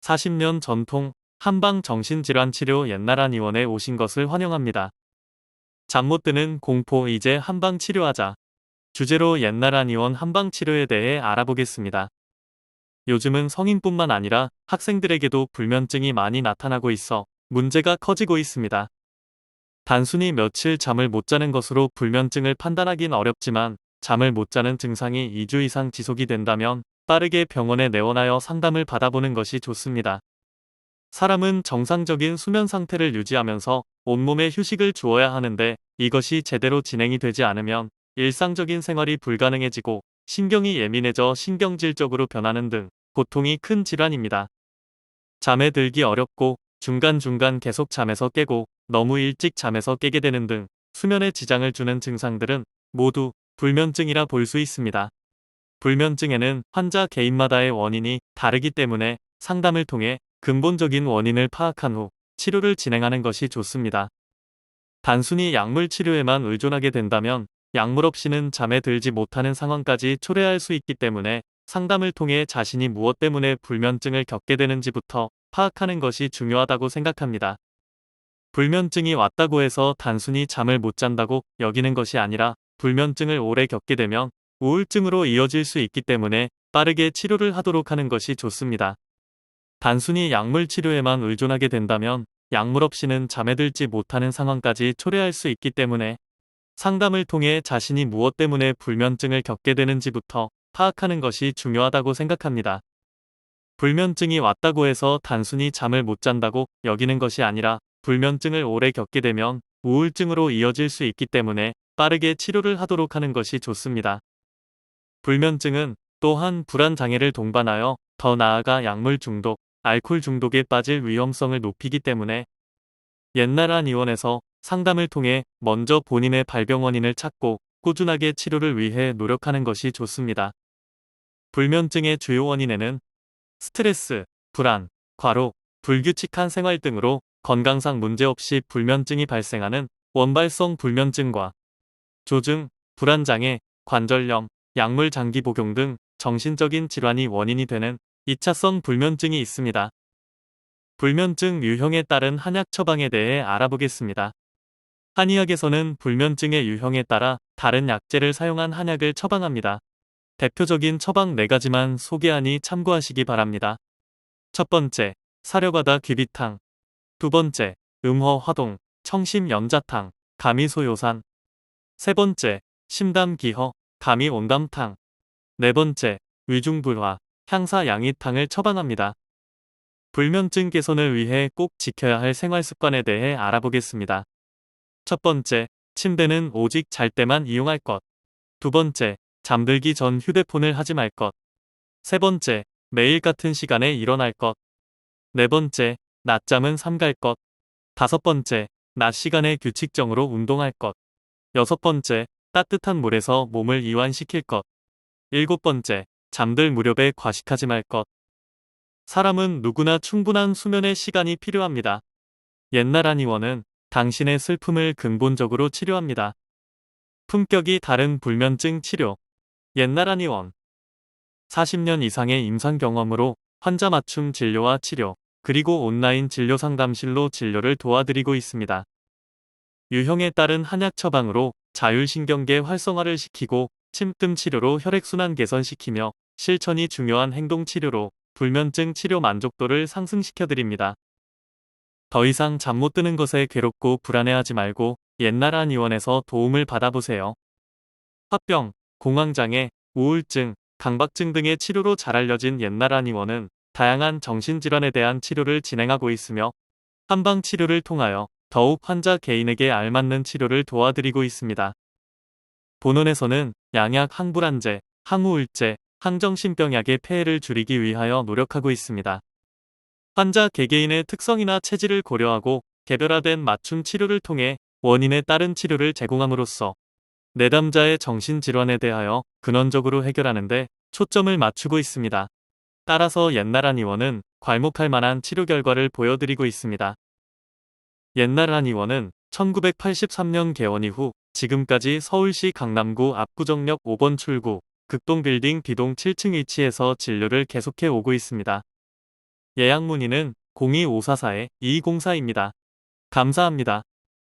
40년 전통 한방 정신질환치료 옛나란의원에 오신 것을 환영합니다. 잠 못 드는 공포 이제 한방 치료하자. 주제로 옛나란의원 한방치료에 대해 알아보겠습니다. 요즘은 성인뿐만 아니라 학생들에게도 불면증이 많이 나타나고 있어 문제가 커지고 있습니다. 단순히 며칠 잠을 못 자는 것으로 불면증을 판단하긴 어렵지만 잠을 못 자는 증상이 2주 이상 지속이 된다면 빠르게 병원에 내원하여 상담을 받아보는 것이 좋습니다. 사람은 정상적인 수면 상태를 유지하면서 온몸에 휴식을 주어야 하는데 이것이 제대로 진행이 되지 않으면 일상적인 생활이 불가능해지고 신경이 예민해져 신경질적으로 변하는 등 고통이 큰 질환입니다. 잠에 들기 어렵고 중간중간 계속 잠에서 깨고 너무 일찍 잠에서 깨게 되는 등 수면에 지장을 주는 증상들은 모두 불면증이라 볼 수 있습니다. 불면증에는 환자 개인마다의 원인이 다르기 때문에 상담을 통해 근본적인 원인을 파악한 후 치료를 진행하는 것이 좋습니다. 단순히 약물 치료에만 의존하게 된다면 약물 없이는 잠에 들지 못하는 상황까지 초래할 수 있기 때문에 상담을 통해 자신이 무엇 때문에 불면증을 겪게 되는지부터 파악하는 것이 중요하다고 생각합니다. 불면증이 왔다고 해서 단순히 잠을 못 잔다고 여기는 것이 아니라 불면증을 오래 겪게 되면 우울증으로 이어질 수 있기 때문에 빠르게 치료를 하도록 하는 것이 좋습니다. 단순히 약물 치료에만 의존하게 된다면 약물 없이는 잠에 들지 못하는 상황까지 초래할 수 있기 때문에 상담을 통해 자신이 무엇 때문에 불면증을 겪게 되는지부터 파악하는 것이 중요하다고 생각합니다. 불면증이 왔다고 해서 단순히 잠을 못 잔다고 여기는 것이 아니라 불면증을 오래 겪게 되면 우울증으로 이어질 수 있기 때문에 빠르게 치료를 하도록 하는 것이 좋습니다. 불면증은 또한 불안장애를 동반하여 더 나아가 약물 중독, 알코올 중독에 빠질 위험성을 높이기 때문에 옛나란의원에서 상담을 통해 먼저 본인의 발병 원인을 찾고 꾸준하게 치료를 위해 노력하는 것이 좋습니다. 불면증의 주요 원인에는 스트레스, 불안, 과로, 불규칙한 생활 등으로 건강상 문제없이 불면증이 발생하는 원발성 불면증과 조증, 불안장애, 관절염, 약물 장기 복용 등 정신적인 질환이 원인이 되는 2차성 불면증이 있습니다. 불면증 유형에 따른 한약 처방에 대해 알아보겠습니다. 한의학에서는 불면증의 유형에 따라 다른 약재를 사용한 한약을 처방합니다. 대표적인 처방 4가지만 소개하니 참고하시기 바랍니다. 첫 번째, 사려과다 귀비탕. 두 번째, 음허화동, 청심연자탕, 가미소요산. 세 번째, 심담기허, 가미온담탕. 네 번째, 위중불화, 향사양이탕을 처방합니다. 불면증 개선을 위해 꼭 지켜야 할 생활습관에 대해 알아보겠습니다. 첫 번째, 침대는 오직 잘 때만 이용할 것. 두 번째, 잠들기 전 휴대폰을 하지 말 것. 세 번째, 매일 같은 시간에 일어날 것. 네 번째, 낮잠은 삼갈 것. 다섯 번째, 낮 시간에 규칙적으로 운동할 것. 여섯 번째, 따뜻한 물에서 몸을 이완시킬 것. 일곱 번째, 잠들 무렵에 과식하지 말 것. 사람은 누구나 충분한 수면의 시간이 필요합니다. 옛나란의원은 당신의 슬픔을 근본적으로 치료합니다. 품격이 다른 불면증 치료. 옛나란의원 40년 이상의 임상 경험으로 환자 맞춤 진료와 치료, 그리고 온라인 진료 상담실로 진료를 도와드리고 있습니다. 유형에 따른 한약 처방으로 자율신경계 활성화를 시키고 침뜸 치료로 혈액순환 개선시키며 실천이 중요한 행동치료로 불면증 치료 만족도를 상승시켜드립니다. 더 이상 잠 못 드는 것에 괴롭고 불안해하지 말고 옛나란의원에서 도움을 받아보세요. 화병, 공황장애, 우울증, 강박증 등의 치료로 잘 알려진 옛나란의원은 다양한 정신질환에 대한 치료를 진행하고 있으며 한방 치료를 통하여 더욱 환자 개인에게 알맞는 치료를 도와드리고 있습니다. 본원에서는 양약 항불안제, 항우울제, 항정신병약의 폐해를 줄이기 위하여 노력하고 있습니다. 환자 개개인의 특성이나 체질을 고려하고 개별화된 맞춤 치료를 통해 원인에 따른 치료를 제공함으로써 내담자의 정신질환에 대하여 근원적으로 해결하는 데 초점을 맞추고 있습니다. 따라서 옛나란의원은 괄목할 만한 치료 결과를 보여드리고 있습니다. 옛나란의원은 1983년 개원 이후 지금까지 서울시 강남구 압구정역 5번 출구 극동빌딩 B동 7층 위치에서 진료를 계속해 오고 있습니다. 예약 문의는 02544-2204입니다. 감사합니다.